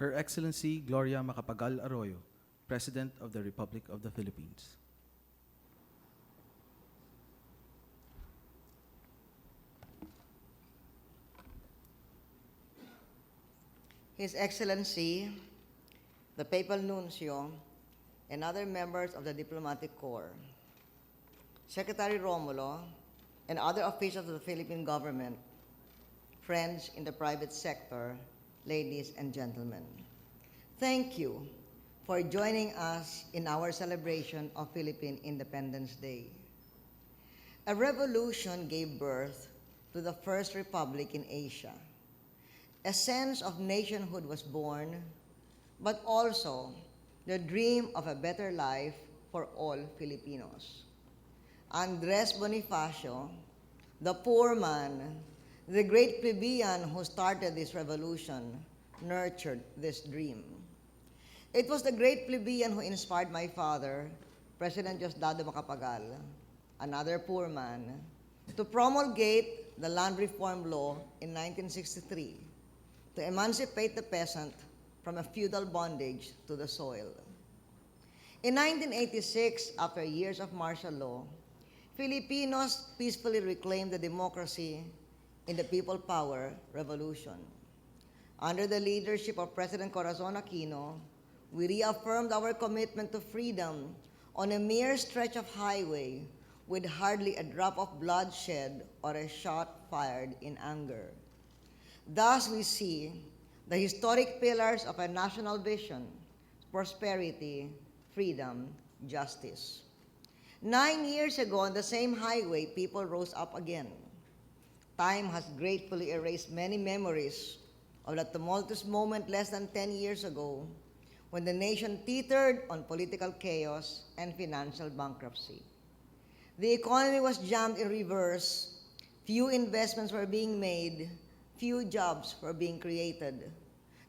Her Excellency Gloria Macapagal Arroyo, President of the Republic of the Philippines. His Excellency, the Papal Nuncio, and other members of the Diplomatic Corps, Secretary Romulo, and other officials of the Philippine government, friends in the private sector, ladies and gentlemen. Thank you for joining us in our celebration of Philippine Independence Day. A revolution gave birth to the first republic in Asia. A sense of nationhood was born, but also the dream of a better life for all Filipinos. Andres Bonifacio, the poor man, the great plebeian who started this revolution, nurtured this dream. It was the great plebeian who inspired my father, President Diosdado Macapagal, another poor man, to promulgate the Land Reform Law in 1963 to emancipate the peasant from a feudal bondage to the soil. In 1986, after years of martial law, Filipinos peacefully reclaimed the democracy in the People Power Revolution. Under the leadership of President Corazon Aquino, we reaffirmed our commitment to freedom on a mere stretch of highway with hardly a drop of bloodshed or a shot fired in anger. Thus we see the historic pillars of a national vision: prosperity, freedom, justice. 9 years ago, on the same highway, people rose up again. Time has gratefully erased many memories of that tumultuous moment less than 10 years ago, when the nation teetered on political chaos and financial bankruptcy. The economy was jammed in reverse, few investments were being made, few jobs were being created.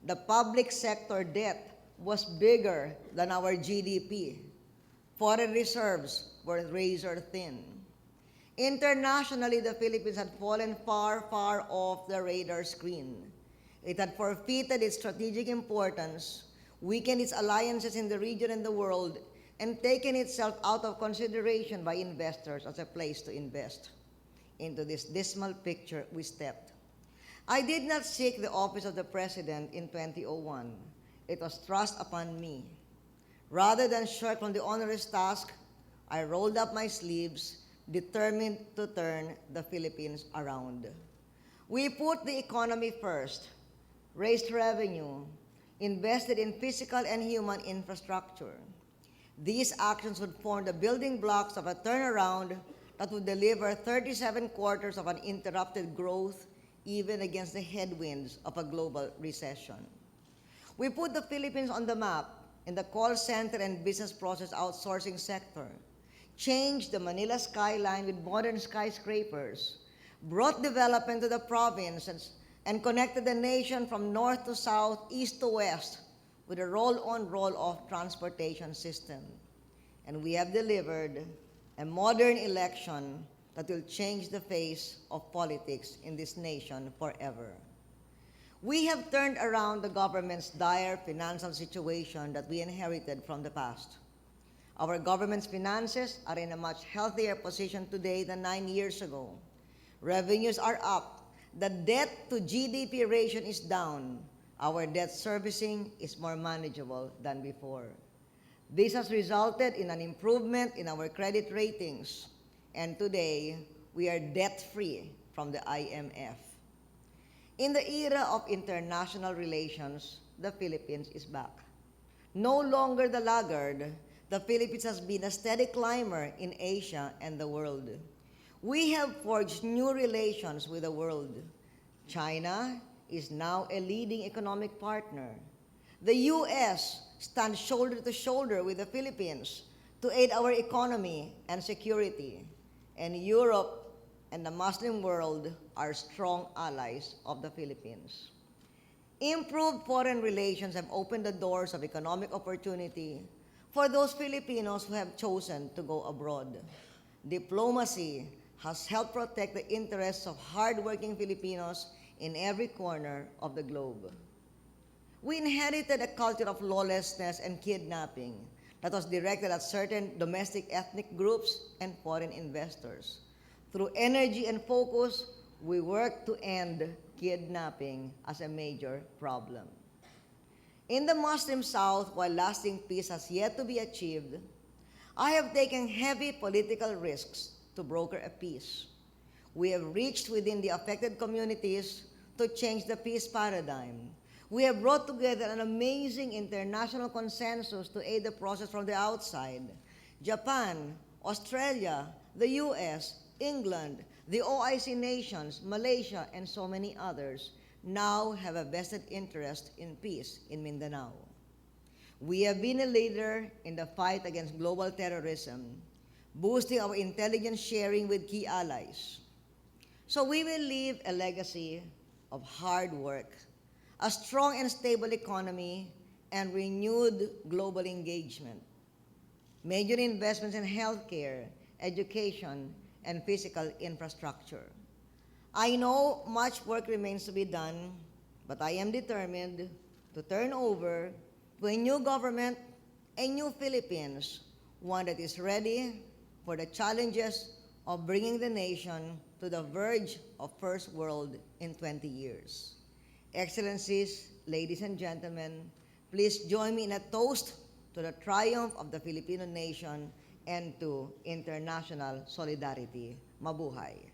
The public sector debt was bigger than our GDP. Foreign reserves were razor thin. Internationally, the Philippines had fallen far, far off the radar screen. It had forfeited its strategic importance, weakened its alliances in the region and the world, and taken itself out of consideration by investors as a place to invest. Into this dismal picture we stepped. I did not seek the office of the President in 2001. It was thrust upon me. Rather than shirk from the onerous task, I rolled up my sleeves, determined to turn the Philippines around. We put the economy first, raised revenue, invested in physical and human infrastructure. These actions would form the building blocks of a turnaround that would deliver 37 quarters of uninterrupted growth, even against the headwinds of a global recession. We put the Philippines on the map in the call center and business process outsourcing sector, changed the Manila skyline with modern skyscrapers, brought development to the province, and connected the nation from north to south, east to west, with a roll-on, roll-off transportation system. And we have delivered a modern election that will change the face of politics in this nation forever. We have turned around the government's dire financial situation that we inherited from the past. Our government's finances are in a much healthier position today than 9 years ago. Revenues are up. The debt to GDP ratio is down. Our debt servicing is more manageable than before. This has resulted in an improvement in our credit ratings, and today we are debt-free from the IMF. In the era of international relations, the Philippines is back. No longer the laggard, the Philippines has been a steady climber in Asia and the world. We have forged new relations with the world. China is now a leading economic partner. The U.S. stands shoulder to shoulder with the Philippines to aid our economy and security. And Europe and the Muslim world are strong allies of the Philippines. Improved foreign relations have opened the doors of economic opportunity for those Filipinos who have chosen to go abroad. Diplomacy has helped protect the interests of hardworking Filipinos in every corner of the globe. We inherited a culture of lawlessness and kidnapping that was directed at certain domestic ethnic groups and foreign investors. Through energy and focus, we work to end kidnapping as a major problem. In the Muslim South, while lasting peace has yet to be achieved, I have taken heavy political risks to broker a peace. We have reached within the affected communities to change the peace paradigm. We have brought together an amazing international consensus to aid the process from the outside. Japan, Australia, the US, England, the OIC nations, Malaysia, and so many others now have a vested interest in peace in Mindanao. We have been a leader in the fight against global terrorism, boosting our intelligence sharing with key allies. So we will leave a legacy of hard work, a strong and stable economy, and renewed global engagement. Major investments in healthcare, education, and physical infrastructure. I know much work remains to be done, but I am determined to turn over to a new government, a new Philippines, one that is ready for the challenges of bringing the nation to the verge of first world in 20 years. Excellencies, ladies and gentlemen, please join me in a toast to the triumph of the Filipino nation and to international solidarity. Mabuhay!